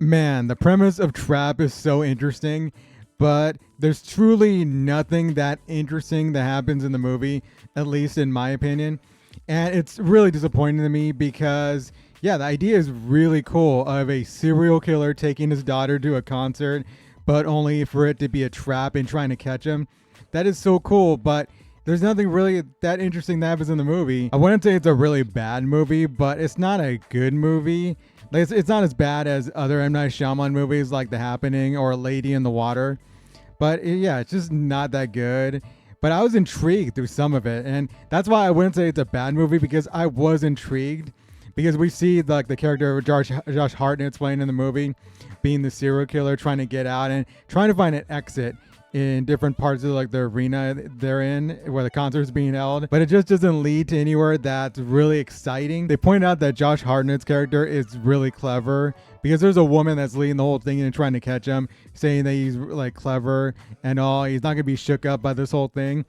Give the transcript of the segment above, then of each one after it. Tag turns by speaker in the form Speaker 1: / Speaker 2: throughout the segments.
Speaker 1: Man, the premise of Trap is so interesting, but there's truly nothing that interesting that happens in the movie, at least in my opinion. And it's really disappointing to me because, yeah, the idea is really cool of a serial killer taking his daughter to a concert, but only for it to be a trap and trying to catch him. That is so cool, but there's nothing really that interesting that happens in the movie. I wouldn't say it's a really bad movie, but it's not a good movie. Like it's not as bad as other M. Night Shyamalan movies like The Happening or Lady in the Water. But yeah, it's just not that good. But I was intrigued through some of it. And that's why I wouldn't say it's a bad movie because I was intrigued. Because we see like the character of Josh Hartnett's playing in the movie being the serial killer trying to get out and trying to find an exit in different parts of like the arena they're in where the concert's being held, but it just doesn't lead to anywhere that's really exciting. They point out that Josh Hartnett's character is really clever because there's a woman that's leading the whole thing and trying to catch him, saying that he's like clever and all. He's not gonna be shook up by this whole thing.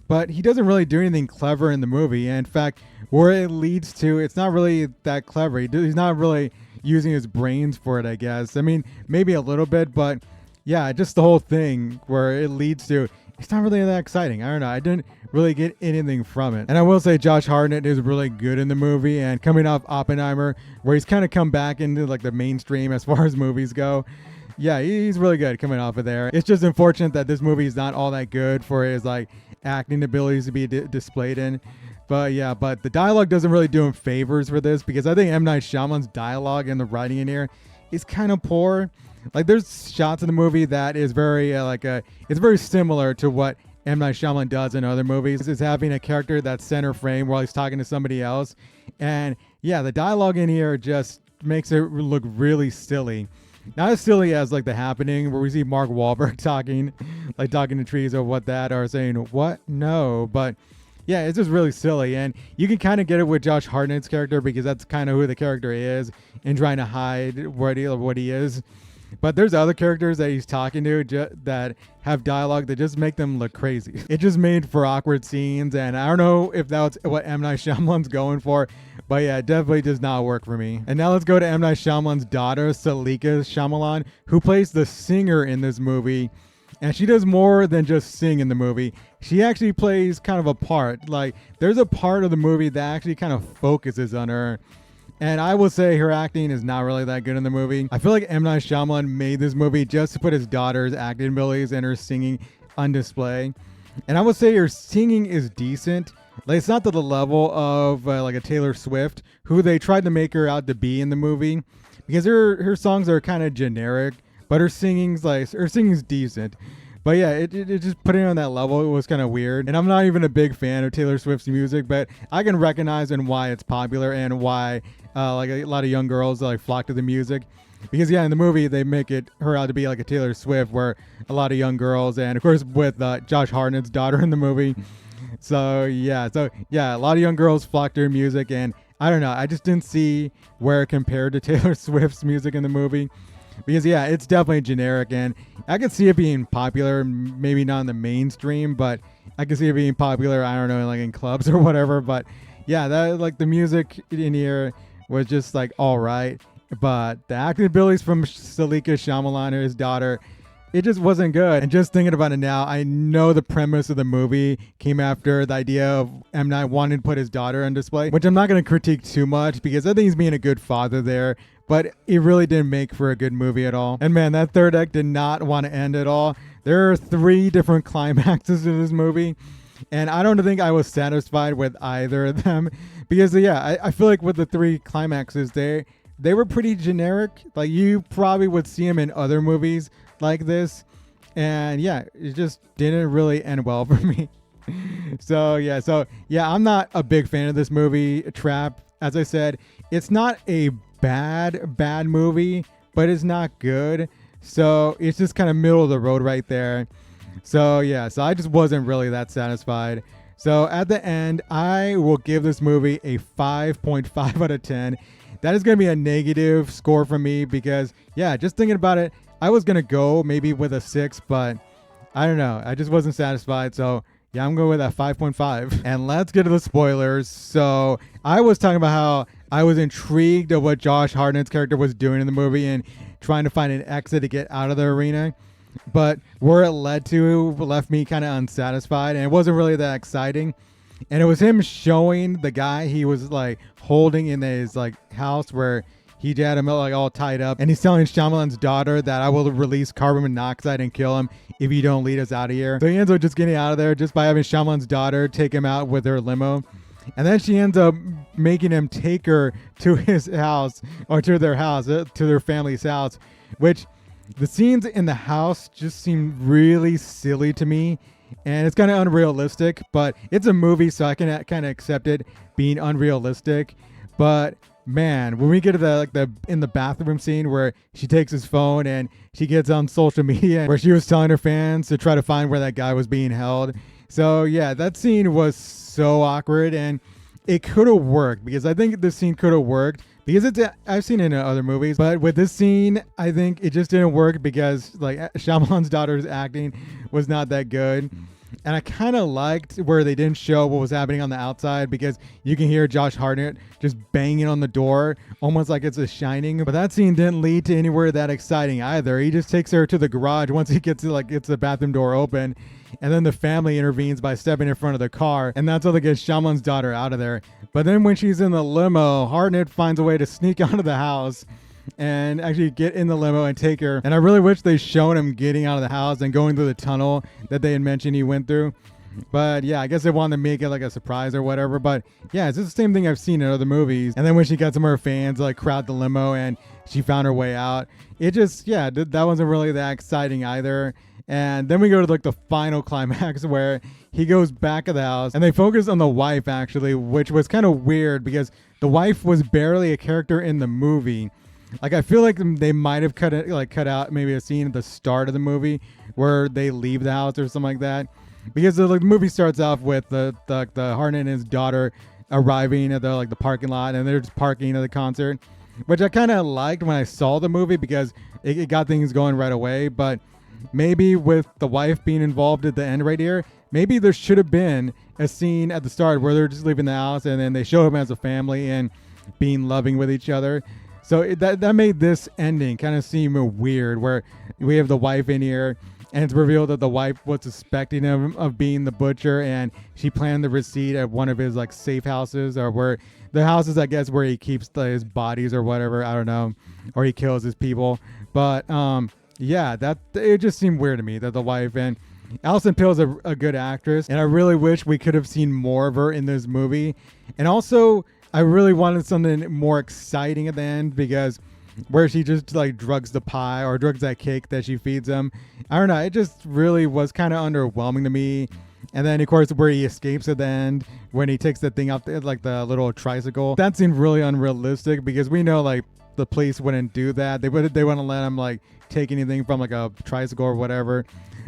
Speaker 1: But he doesn't really do anything clever in the movie. And in fact, where it leads to, it's not really that clever. He's not really using his brains for it, I guess. I mean, maybe a little bit, but yeah, just the whole thing where it leads to, it's not really that exciting. I don't know. I didn't really get anything from it. And I will say Josh Hartnett is really good in the movie, and coming off Oppenheimer, where he's kind of come back into like the mainstream as far as movies go. Yeah, he's really good coming off of there. It's just unfortunate that this movie is not all that good for his like acting abilities to be displayed in. But yeah, but the dialogue doesn't really do him favors for this because I think M. Night Shyamalan's dialogue and the writing in here is kind of poor. Like there's shots in the movie that is very it's very similar to what M. Night Shyamalan does in other movies. Is having a character that's center frame while he's talking to somebody else. And yeah, the dialogue in here just makes it look really silly. Not as silly as like The Happening, where we see Mark Wahlberg talking to trees or what that, or saying, what? No. But yeah, it's just really silly. And you can kind of get it with Josh Hartnett's character because that's kind of who the character is and trying to hide what he is. But there's other characters that he's talking to that have dialogue that just make them look crazy. It just made for awkward scenes, and I don't know if that's what M. Night Shyamalan's going for, but yeah, it definitely does not work for me. And now let's go to M. Night Shyamalan's daughter, Salika Shyamalan, who plays the singer in this movie. And she does more than just sing in the movie. She actually plays kind of a part. Like, there's a part of the movie that actually kind of focuses on her. And I will say her acting is not really that good in the movie. I feel like M. Night Shyamalan made this movie just to put his daughter's acting abilities and her singing on display. And I would say her singing is decent. Like, it's not to the level of like a Taylor Swift, who they tried to make her out to be in the movie, because her songs are kind of generic, but her singing's decent. But yeah, it just putting it on that level, it was kind of weird. And I'm not even a big fan of Taylor Swift's music, but I can recognize and why it's popular and why like a lot of young girls like flock to the music. Because yeah, in the movie they make her out to be like a Taylor Swift, where a lot of young girls, and of course with Josh Hartnett's daughter in the movie. So yeah, a lot of young girls flock to her music, and I don't know, I just didn't see where it compared to Taylor Swift's music in the movie. Because yeah, it's definitely generic, and I could see it being popular, maybe not in the mainstream, but I could see it being popular, I don't know, like in clubs or whatever. But yeah, that like the music in here was just like all right, but the acting abilities from Salika Shyamalan, his daughter, it just wasn't good. And just thinking about it now, I know the premise of the movie came after the idea of M. Night wanting to put his daughter on display, which I'm not going to critique too much because I think he's being a good father there, but it really didn't make for a good movie at all. And man, that third act did not want to end at all. There are 3 different climaxes in this movie, and I don't think I was satisfied with either of them because yeah, I feel like with the 3 climaxes, they were pretty generic. Like, you probably would see them in other movies like this, and yeah, it just didn't really end well for me. So yeah, I'm not a big fan of this movie, Trap. As I said, it's not a bad movie, but it's not good. So it's just kind of middle of the road right there. So yeah, so I just wasn't really that satisfied. So at the end, I will give this movie a 5.5 out of 10. That is going to be a negative score for me because yeah, just thinking about it, I was going to go maybe with a 6, but I don't know. I just wasn't satisfied. So yeah, I'm going with a 5.5. And let's get to the spoilers. So I was talking about how I was intrigued of what Josh Hartnett's character was doing in the movie and trying to find an exit to get out of the arena. But where it led to left me kind of unsatisfied, and it wasn't really that exciting. And it was him showing the guy he was like holding in his like house where he had him like all tied up, and he's telling Shyamalan's daughter that I will release carbon monoxide and kill him if you don't lead us out of here. So he ends up just getting out of there just by having Shyamalan's daughter take him out with her limo. And then she ends up making him take her to his house, or to their house, to their family's house, which the scenes in the house just seem really silly to me. And it's kind of unrealistic, but it's a movie, so I can kind of accept it being unrealistic. But man, when we get to the in the bathroom scene where she takes his phone and she gets on social media where she was telling her fans to try to find where that guy was being held. So yeah, that scene was so awkward, and it could have worked because I think this scene could have worked because I've seen it in other movies, but with this scene, I think it just didn't work because like Shyamalan's daughter's acting was not that good. And I kind of liked where they didn't show what was happening on the outside because you can hear Josh Hartnett just banging on the door, almost like it's a Shining. But that scene didn't lead to anywhere that exciting either. He just takes her to the garage once he gets the bathroom door open. And then the family intervenes by stepping in front of the car. And that's how they get Shyamalan's daughter out of there. But then when she's in the limo, Hartnett finds a way to sneak out of the house and actually get in the limo and take her. And I really wish they shown him getting out of the house and going through the tunnel that they had mentioned he went through. But yeah, I guess they wanted to make it like a surprise or whatever. But yeah, it's just the same thing I've seen in other movies. And then when she got some of her fans like crowd the limo and she found her way out, it just, yeah, that wasn't really that exciting either. And then we go to like the final climax where he goes back of the house and they focus on the wife actually, which was kind of weird because the wife was barely a character in the movie. Like I feel like they might have cut out maybe a scene at the start of the movie where they leave the house or something like that, because the movie starts off with the Hartnett and his daughter arriving at the parking lot, and they're just parking at the concert, which I kind of liked when I saw the movie because it got things going right away. But maybe with the wife being involved at the end right here, maybe there should have been a scene at the start where they're just leaving the house and then they show them as a family and being loving with each other. So that made this ending kind of seem weird, where we have the wife in here and it's revealed that the wife was suspecting him of being the butcher, and she planned the receipt at one of his like safe houses, or where the houses, I guess, where he keeps his bodies or whatever, I don't know, or he kills his people. But yeah, that it just seemed weird to me that the wife, and Alison Pill's a good actress, and I really wish we could have seen more of her in this movie. And also, I really wanted something more exciting at the end, because where she just like drugs the pie or drugs that cake that she feeds him, I don't know, it just really was kind of underwhelming to me. And then of course where he escapes at the end when he takes the thing off like the little tricycle, that seemed really unrealistic because we know like the police wouldn't do that. They wouldn't let him like take anything from like a tricycle or whatever.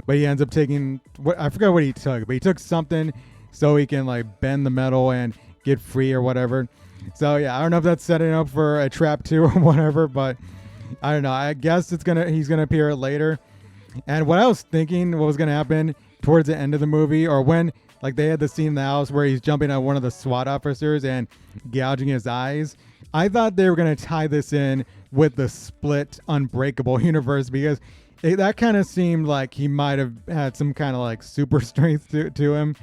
Speaker 1: But he ends up taking I forgot what he took, but he took something so he can like bend the metal and get free or whatever. So yeah, I don't know if that's setting up for a trap 2 or whatever, but I don't know. I guess he's gonna appear later. And what I was thinking what was gonna happen towards the end of the movie, or when like they had the scene in the house where he's jumping at one of the SWAT officers and gouging his eyes, I thought they were gonna tie this in with the Split Unbreakable universe, because that kind of seemed like he might have had some kind of like super strength to him,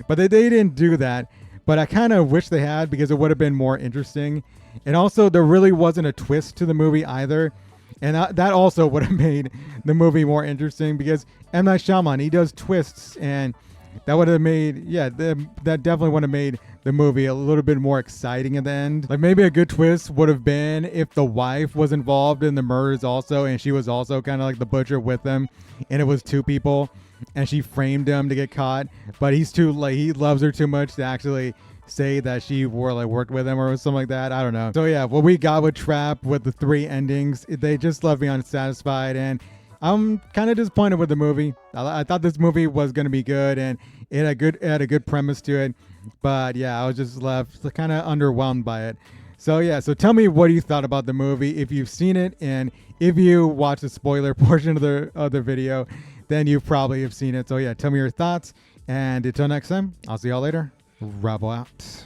Speaker 1: but they didn't do that. But I kind of wish they had, because it would have been more interesting. And also, there really wasn't a twist to the movie either. And that also would have made the movie more interesting, because M. Night Shyamalan, he does twists. And that would have made, that definitely would have made the movie a little bit more exciting at the end. Like maybe a good twist would have been if the wife was involved in the murders also, and she was also kind of like the butcher with them. And it was two people. And she framed him to get caught, but he loves her too much to actually say that she worked with him or something like that. I don't know. So yeah, what we got with Trap, with the 3 endings, they just left me unsatisfied, and I'm kind of disappointed with the movie. I thought this movie was going to be good, and it had a good premise to it, but yeah, I was just left kind of underwhelmed by it. So yeah, so tell me what you thought about the movie, if you've seen it, and if you watched the spoiler portion of the video, then you probably have seen it. So yeah, tell me your thoughts, and until next time, I'll see y'all later. Rabble out.